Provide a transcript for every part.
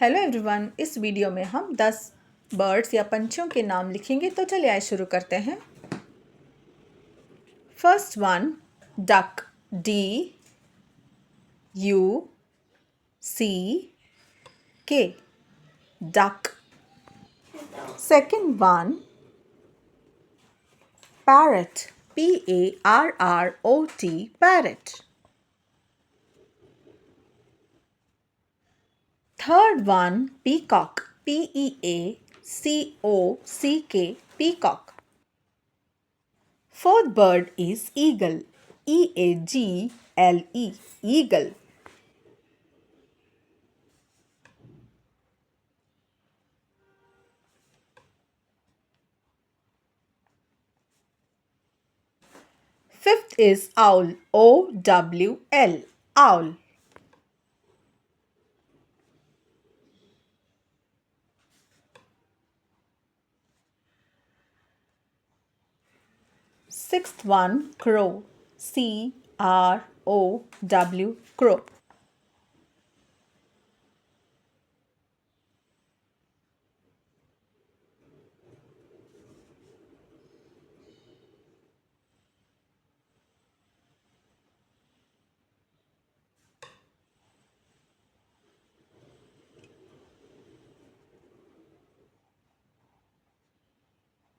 Hello everyone, इस video में हम 10 बर्ड्स या पंछियों के नाम लिखेंगे। तो चलिए आइए शुरू करते हैं। First one, duck, D-U-C-K, duck. Second one, parrot, P-A-R-R-O-T, parrot. Third one, peacock, P-E-A-C-O-C-K, peacock. Fourth bird is eagle, E-A-G-L-E, eagle. Fifth is owl, O-W-L, owl. Sixth one, crow, C-R-O-W, crow.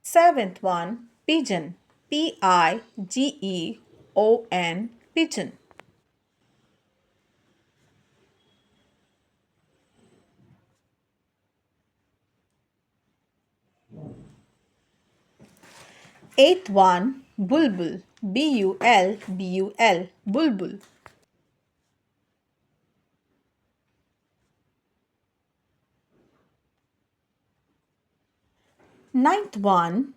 Seventh one, pigeon, P-I-G-E-O-N, pigeon. Eighth one, bulbul, B-U-L-B-U-L, bulbul. Ninth one,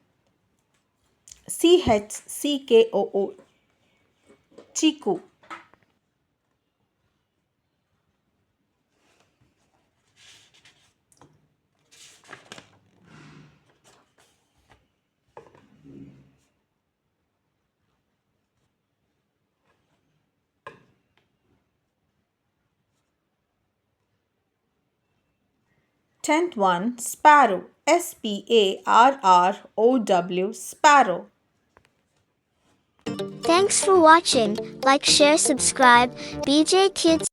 C-H-C-K-O-O, chiku. Tenth one, sparrow, S-P-A-R-R-O-W, sparrow. Thanks for watching. Like, share, subscribe. BJ Kids.